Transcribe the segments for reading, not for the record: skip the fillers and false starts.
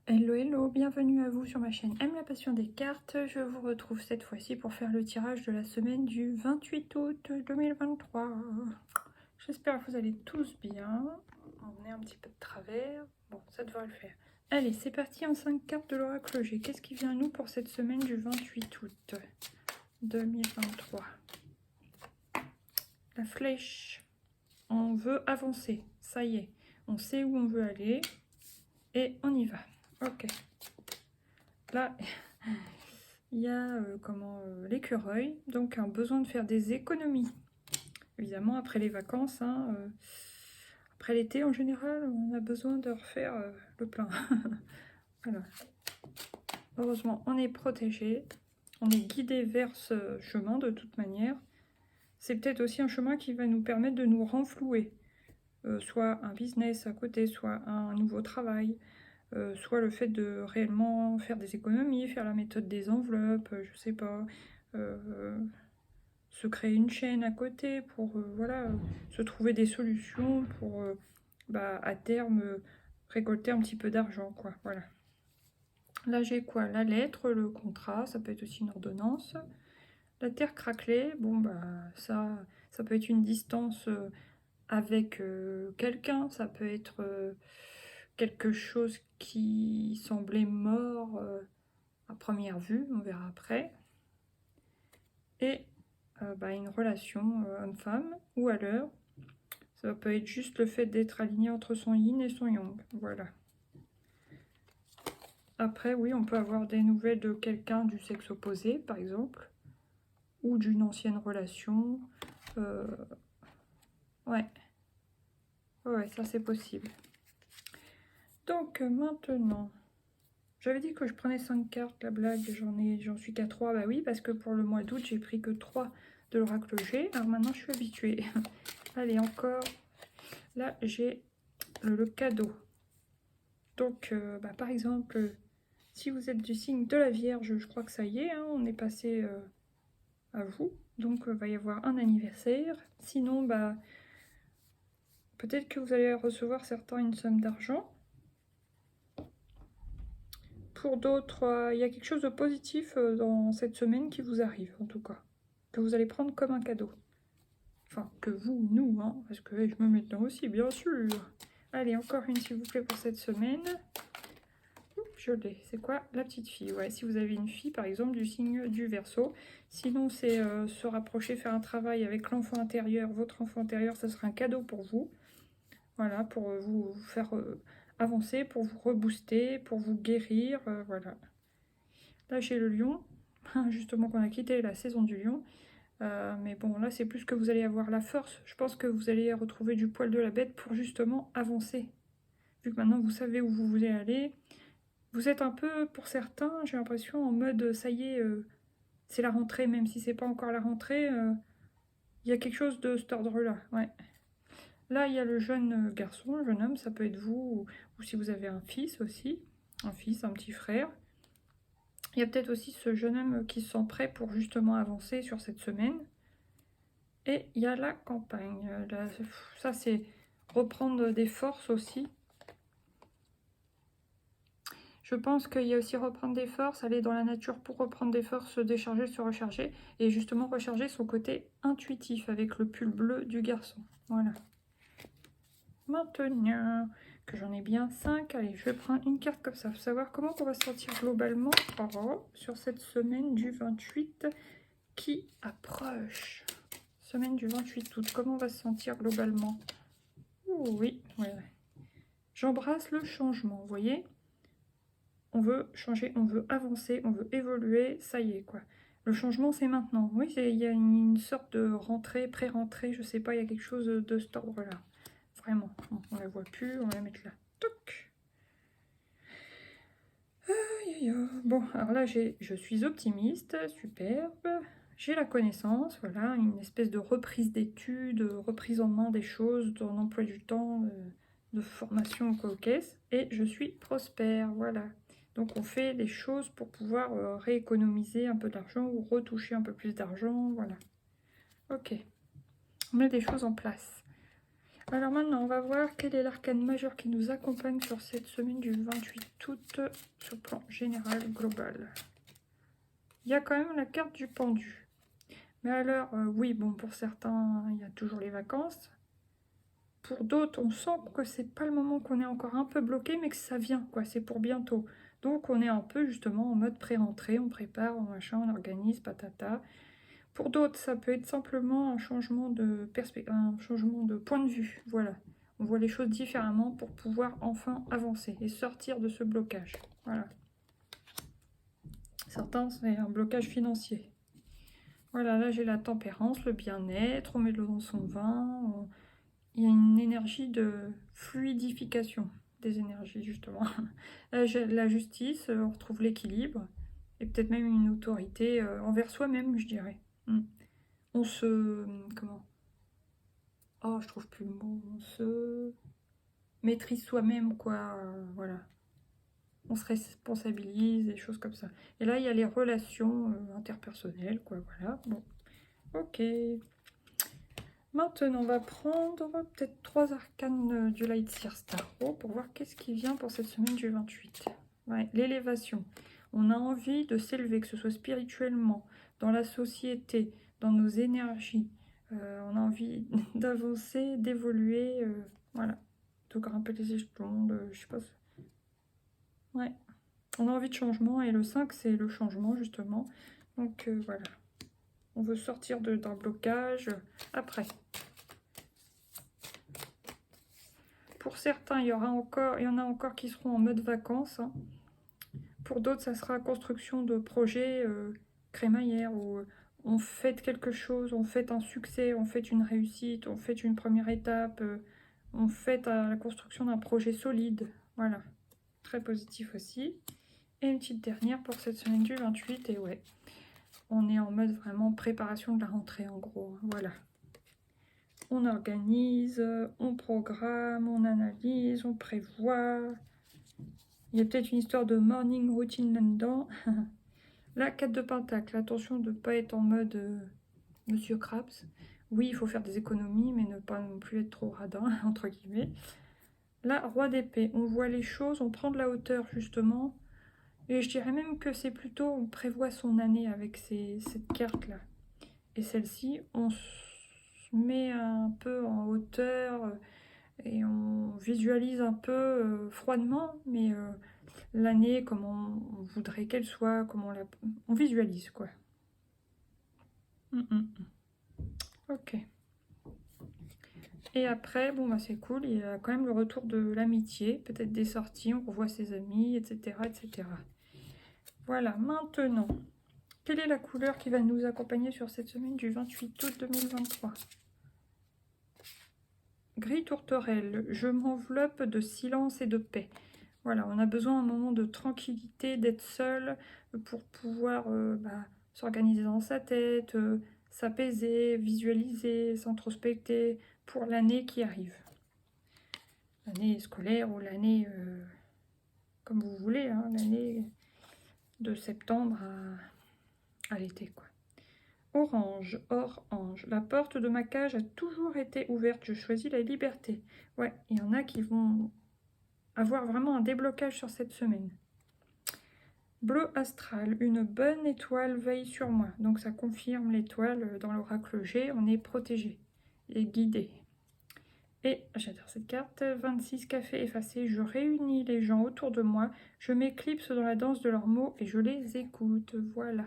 Hello hello, bienvenue à vous sur ma chaîne Aime la passion des cartes. Je vous retrouve cette fois-ci pour faire le tirage de la semaine du 28 août 2023. J'espère que vous allez tous bien. On est un petit peu de travers. Bon, ça devrait le faire. Allez, c'est parti en 5 cartes de l'oracle G. Qu'est-ce qui vient à nous pour cette semaine du 28 août 2023? La flèche. On veut avancer. Ça y est. On sait où on veut aller. Et on y va. Ok. Là, il y a l'écureuil, donc un besoin de faire des économies. Évidemment, après les vacances, après l'été en général, on a besoin de refaire le plein. Voilà. Heureusement, on est protégé, on est guidé vers ce chemin de toute manière. C'est peut-être aussi un chemin qui va nous permettre de nous renflouer. Soit un business à côté, soit un nouveau travail. Soit le fait de réellement faire des économies, faire la méthode des enveloppes, je sais pas, se créer une chaîne à côté pour voilà, se trouver des solutions pour à terme récolter un petit peu d'argent, quoi. Voilà. Là j'ai quoi? La lettre, le contrat, ça peut être aussi une ordonnance. La terre craquelée, bon bah ça peut être une distance avec quelqu'un, ça peut être quelque chose qui semblait mort à première vue, on verra après. Et une relation homme-femme, ou alors ça peut être juste le fait d'être aligné entre son yin et son yang, voilà. Après oui, on peut avoir des nouvelles de quelqu'un du sexe opposé par exemple, ou d'une ancienne relation. Ouais, ça c'est possible. Donc maintenant, j'avais dit que je prenais 5 cartes, la blague, j'en suis qu'à 3. Bah oui, parce que pour le mois d'août, j'ai pris que 3 de l'oracle G. Alors maintenant, je suis habituée. Allez, encore. Là, j'ai le cadeau. Donc, par exemple, si vous êtes du signe de la Vierge, je crois que ça y est, hein, on est passé à vous. Donc, va y avoir un anniversaire. Sinon, peut-être que vous allez recevoir certains une somme d'argent. Pour d'autres, il y a quelque chose de positif dans cette semaine qui vous arrive, en tout cas. Que vous allez prendre comme un cadeau. Enfin, que vous, nous, hein, parce que je me mets dedans aussi, bien sûr. Allez, encore une, s'il vous plaît, pour cette semaine. Oups, je l'ai. C'est quoi? La petite fille. Ouais, si vous avez une fille, par exemple, du signe du Verseau. Sinon, c'est se rapprocher, faire un travail avec l'enfant intérieur. Votre enfant intérieur, ça sera un cadeau pour vous. Voilà, pour vous faire avancer, pour vous rebooster, pour vous guérir, voilà. Là, j'ai le lion, justement qu'on a quitté la saison du lion. Mais bon, là, c'est plus que vous allez avoir la force. Je pense que vous allez retrouver du poil de la bête pour justement avancer. Vu que maintenant, vous savez où vous voulez aller. Vous êtes un peu, pour certains, j'ai l'impression, en mode, ça y est, c'est la rentrée, même si c'est pas encore la rentrée. Il y a quelque chose de cet ordre-là, ouais. Là, il y a le jeune garçon, le jeune homme, ça peut être vous, ou si vous avez un fils aussi. Un fils, un petit frère. Il y a peut-être aussi ce jeune homme qui se sent prêt pour justement avancer sur cette semaine. Et il y a la campagne. Là, ça, c'est reprendre des forces aussi. Je pense qu'il y a aussi reprendre des forces, aller dans la nature pour reprendre des forces, se décharger, se recharger. Et justement recharger son côté intuitif avec le pull bleu du garçon. Voilà. Maintenant que j'en ai bien 5, allez, je vais prendre une carte comme ça. Faut savoir comment on va se sentir globalement sur cette semaine du 28 qui approche. Semaine du 28 août, comment on va se sentir globalement? Oui, ouais. J'embrasse le changement, vous voyez? On veut changer, on veut avancer, on veut évoluer, ça y est, quoi. Le changement, c'est maintenant. Oui, il y a une sorte de rentrée, pré-rentrée, je sais pas, il y a quelque chose de cet ordre-là. Vraiment, on la voit plus, on va la mettre là. Toc. Bon, alors là, je suis optimiste, superbe. J'ai la connaissance, voilà, une espèce de reprise d'études, reprise en main des choses, d'un emploi du temps, de formation au caisse. Et je suis prospère, voilà. Donc on fait les choses pour pouvoir rééconomiser un peu d'argent ou retoucher un peu plus d'argent, voilà. Ok, on met des choses en place. Alors maintenant, on va voir quel est l'arcane majeur qui nous accompagne sur cette semaine du 28 août ce plan général global. Il y a quand même la carte du pendu. Mais alors, oui, bon, pour certains, il y a toujours les vacances. Pour d'autres, on sent que c'est pas le moment, qu'on est encore un peu bloqué, mais que ça vient, quoi, c'est pour bientôt. Donc on est un peu justement en mode pré-rentrée, on prépare, machin, on organise, patata. Pour d'autres, ça peut être simplement un changement de un changement de point de vue, voilà. On voit les choses différemment pour pouvoir enfin avancer et sortir de ce blocage, voilà. Certains, c'est un blocage financier. Voilà, là j'ai la tempérance, le bien-être, on met de l'eau dans son vin, il y a une énergie de fluidification des énergies, justement. Là, j'ai la justice, on retrouve l'équilibre, et peut-être même une autorité envers soi-même, je dirais. On se... Comment? Oh, je trouve plus le mot. On se maîtrise soi-même, quoi. Voilà. On se responsabilise, des choses comme ça. Et là, il y a les relations interpersonnelles, quoi. Voilà. Bon. Ok. Maintenant, on va prendre peut-être 3 arcanes du Light Seer Tarot pour voir qu'est-ce qui vient pour cette semaine du 28. Ouais, l'élévation. On a envie de s'élever, que ce soit spirituellement, dans la société, dans nos énergies. On a envie d'avancer, d'évoluer, voilà. De grimper les échelons, je sais pas. Ouais. On a envie de changement et le 5, c'est le changement, justement. Donc, voilà. On veut sortir d'un blocage. Après. Pour certains, il y en a encore qui seront en mode vacances. Hein. Pour d'autres, ça sera construction de projets crémaillère où on fête quelque chose, on fête un succès, on fête une réussite, on fête une première étape, on fête la construction d'un projet solide. Voilà, très positif aussi. Et une petite dernière pour cette semaine du 28. Et ouais, on est en mode vraiment préparation de la rentrée en gros. Voilà. On organise, on programme, on analyse, on prévoit. Il y a peut-être une histoire de morning routine là-dedans. La 4 de Pentacle, attention de ne pas être en mode Monsieur Krabs. Oui, il faut faire des économies, mais ne pas non plus être trop radin, entre guillemets. La Roi d'épée, on voit les choses, on prend de la hauteur justement. Et je dirais même que c'est plutôt, on prévoit son année avec cette carte-là. Et celle-ci, on se met un peu en hauteur et on visualise un peu froidement, mais l'année comme on voudrait qu'elle soit, comme on visualise quoi. Ok. Et après, bon bah c'est cool, il y a quand même le retour de l'amitié, peut-être des sorties, on revoit ses amis, etc., etc. Voilà, maintenant, quelle est la couleur qui va nous accompagner sur cette semaine du 28 août 2023 ? Gris tourterelle, je m'enveloppe de silence et de paix. Voilà, on a besoin d'un moment de tranquillité, d'être seul pour pouvoir s'organiser dans sa tête, s'apaiser, visualiser, s'introspecter pour l'année qui arrive. L'année scolaire ou l'année comme vous voulez, hein, l'année de septembre à l'été, quoi. Orange, orange. La porte de ma cage a toujours été ouverte. Je choisis la liberté. Ouais, il y en a qui vont avoir vraiment un déblocage sur cette semaine. Bleu astral, une bonne étoile veille sur moi. Donc ça confirme l'étoile dans l'oracle G. On est protégé et guidé. Et j'adore cette carte. 26 cafés effacés. Je réunis les gens autour de moi. Je m'éclipse dans la danse de leurs mots et je les écoute. Voilà.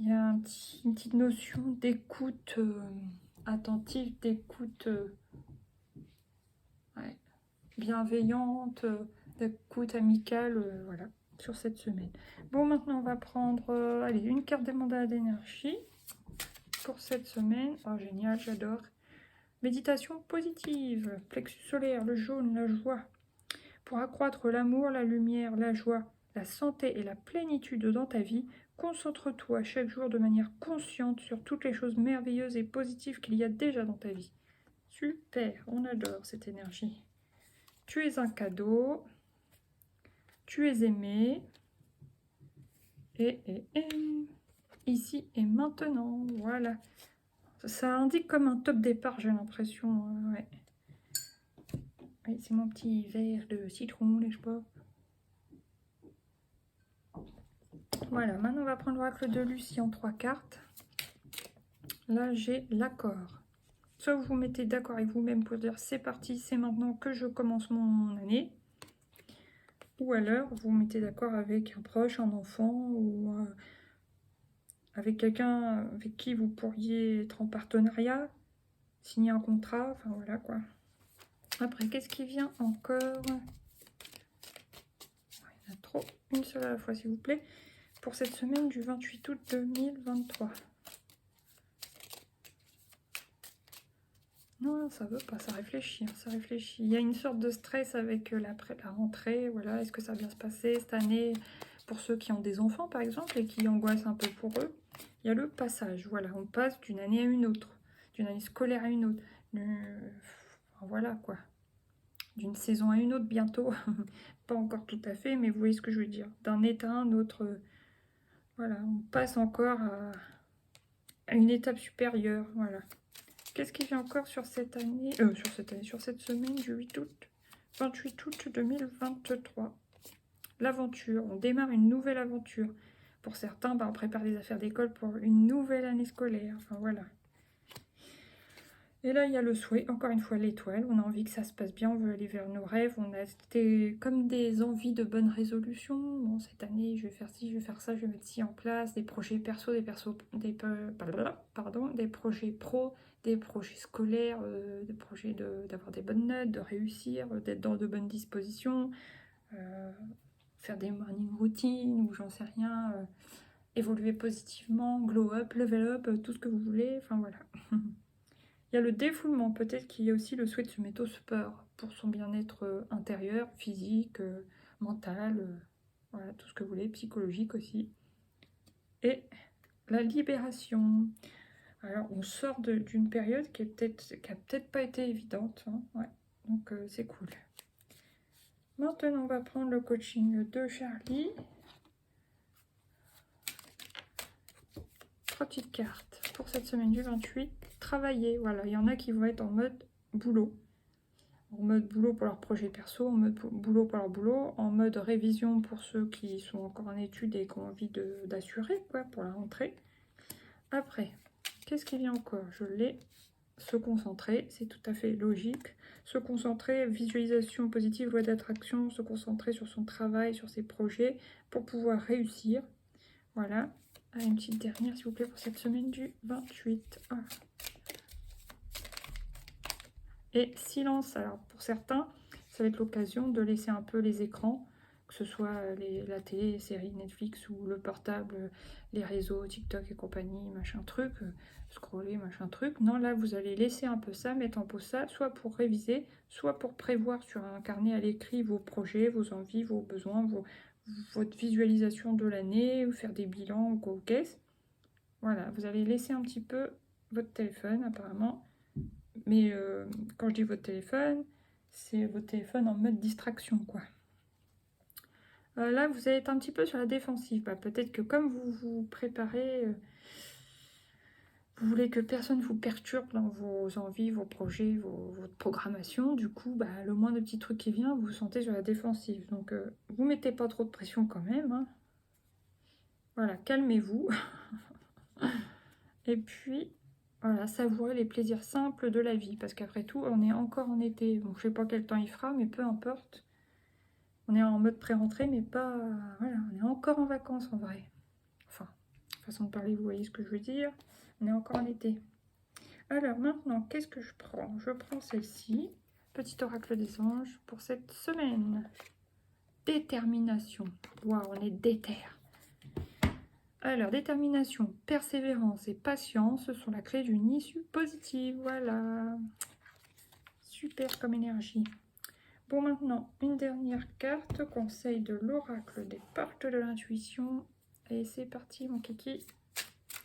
Il y a une petite notion d'écoute attentive, d'écoute bienveillante, d'écoute amicale, voilà, sur cette semaine. Bon, maintenant on va prendre allez, une carte des mandats d'énergie pour cette semaine. Oh, génial, j'adore. Méditation positive, plexus solaire, le jaune, la joie. Pour accroître l'amour, la lumière, la joie, la santé et la plénitude dans ta vie, concentre-toi chaque jour de manière consciente sur toutes les choses merveilleuses et positives qu'il y a déjà dans ta vie. Super, on adore cette énergie. Tu es un cadeau, tu es aimé, et ici et maintenant, voilà. Ça indique comme un top départ, j'ai l'impression, ouais. Oui, c'est mon petit verre de citron, n'est-ce pas? Voilà, maintenant on va prendre l'oracle de Lucie en 3 cartes. Là, j'ai l'accord. Soit vous vous mettez d'accord avec vous-même pour dire c'est parti, c'est maintenant que je commence mon année. Ou alors vous vous mettez d'accord avec un proche, un enfant ou avec quelqu'un avec qui vous pourriez être en partenariat, signer un contrat, enfin voilà quoi. Après, qu'est-ce qui vient encore? Il y en a trop, une seule à la fois s'il vous plaît. Pour cette semaine du 28 août 2023. Non, ça veut pas, ça réfléchit, ça réfléchit. Il y a une sorte de stress avec la rentrée, voilà, est-ce que ça va bien se passer cette année? Pour ceux qui ont des enfants, par exemple, et qui angoissent un peu pour eux, il y a le passage, voilà, on passe d'une année à une autre, d'une année scolaire à une autre, enfin, voilà, quoi, d'une saison à une autre bientôt, pas encore tout à fait, mais vous voyez ce que je veux dire, d'un état à un autre, voilà, on passe encore à une étape supérieure, voilà. Qu'est-ce qui vient encore sur cette année, sur cette semaine du 28 août 2023? L'aventure, on démarre une nouvelle aventure. Pour certains, on prépare des affaires d'école pour une nouvelle année scolaire. Enfin voilà. Et là, il y a le souhait, encore une fois l'étoile. On a envie que ça se passe bien, on veut aller vers nos rêves. On a comme des envies de bonnes résolutions. Bon, cette année, je vais faire ci, je vais faire ça, je vais mettre ci en place. Des projets perso, des projets pro, des projets scolaires, des projets d'avoir des bonnes notes, de réussir, d'être dans de bonnes dispositions. Faire des morning routines ou j'en sais rien, évoluer positivement, glow up, level up, tout ce que vous voulez, enfin voilà. Il y a le défoulement, peut-être qu'il y a aussi le souhait de se mettre au sport pour son bien-être intérieur, physique, mental, voilà, tout ce que vous voulez, psychologique aussi. Et la libération. Alors on sort d'une période qui a peut-être pas été évidente, hein, ouais. Donc c'est cool. Maintenant, on va prendre le coaching de Charlie. 3 petites cartes pour cette semaine du 28. Travailler, voilà. Il y en a qui vont être en mode boulot. En mode boulot pour leur projet perso, en mode boulot pour leur boulot, en mode révision pour ceux qui sont encore en études et qui ont envie d'assurer, quoi, pour la rentrée. Après, qu'est-ce qui vient encore? Je l'ai. Se concentrer, c'est tout à fait logique. Se concentrer, visualisation positive, loi d'attraction, se concentrer sur son travail, sur ses projets pour pouvoir réussir. Voilà. Allez, une petite dernière, s'il vous plaît, pour cette semaine du 28. Ah. Et silence. Alors, pour certains, ça va être l'occasion de laisser un peu les écrans, que ce soit la télé, les séries Netflix ou le portable, les réseaux, TikTok et compagnie, machin truc, scroller, machin truc. Non, là, vous allez laisser un peu ça, mettre en pause ça, soit pour réviser, soit pour prévoir sur un carnet à l'écrit vos projets, vos envies, vos besoins, votre visualisation de l'année, ou faire des bilans ou quoi ou qu'est-ce. Voilà, vous allez laisser un petit peu votre téléphone apparemment. Mais quand je dis votre téléphone, c'est votre téléphone en mode distraction, quoi. Là, vous allez être un petit peu sur la défensive. Peut-être que comme vous vous préparez, vous voulez que personne ne vous perturbe dans vos envies, vos projets, votre programmation. Du coup, le moindre petit truc qui vient, vous vous sentez sur la défensive. Donc, vous mettez pas trop de pression quand même, hein. Voilà, calmez-vous. Et puis, voilà, savourer les plaisirs simples de la vie. Parce qu'après tout, on est encore en été. Bon, je sais pas quel temps il fera, mais peu importe. On est en mode pré-rentrée, mais pas... Voilà, on est encore en vacances en vrai. Enfin, façon de parler, vous voyez ce que je veux dire. On est encore en été. Alors maintenant, qu'est-ce que je prends? Je prends celle-ci. Petit oracle des anges pour cette semaine. Détermination. Waouh, on est déter. Alors, détermination, persévérance et patience sont la clé d'une issue positive. Voilà. Super comme énergie. Bon, maintenant, une dernière carte, conseil de l'oracle des portes de l'intuition. Et c'est parti, mon kiki. Et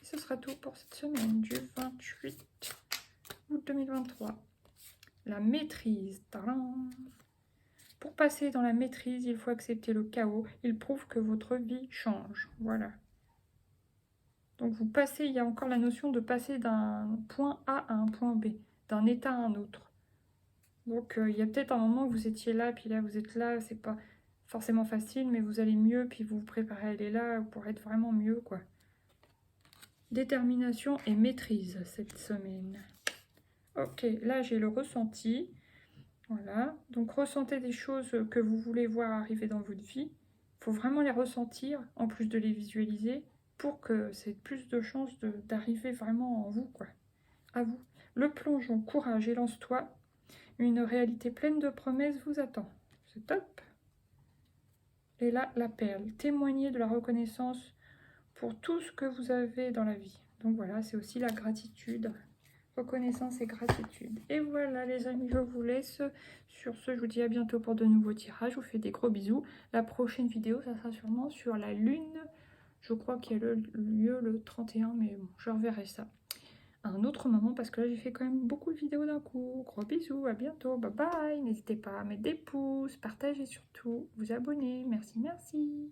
ce sera tout pour cette semaine du 28 août 2023. La maîtrise. Tadam! Pour passer dans la maîtrise, il faut accepter le chaos. Il prouve que votre vie change. Voilà. Donc vous passez, il y a encore la notion de passer d'un point A à un point B, d'un état à un autre. Donc il y a peut-être un moment où vous étiez là, puis là vous êtes là, c'est pas... forcément facile, mais vous allez mieux, puis vous vous préparez à aller là pour être vraiment mieux, quoi. Détermination et maîtrise cette semaine. Ok, là j'ai le ressenti. Voilà, donc ressentez des choses que vous voulez voir arriver dans votre vie. Il faut vraiment les ressentir, en plus de les visualiser, pour que c'est plus de chances d'arriver vraiment en vous, quoi. À vous. Le plongeon, courage et lance-toi. Une réalité pleine de promesses vous attend. C'est top. Et là, la perle. Témoignez de la reconnaissance pour tout ce que vous avez dans la vie. Donc voilà, c'est aussi la gratitude. Reconnaissance et gratitude. Et voilà les amis, je vous laisse. Sur ce, je vous dis à bientôt pour de nouveaux tirages. Je vous fais des gros bisous. La prochaine vidéo, ça sera sûrement sur la lune. Je crois qu'il y a lieu le 31, mais bon, je reverrai ça à un autre moment parce que là, j'ai fait quand même beaucoup de vidéos d'un coup. Gros bisous, à bientôt, bye bye. N'hésitez pas à mettre des pouces, partager surtout, vous abonner. Merci, merci.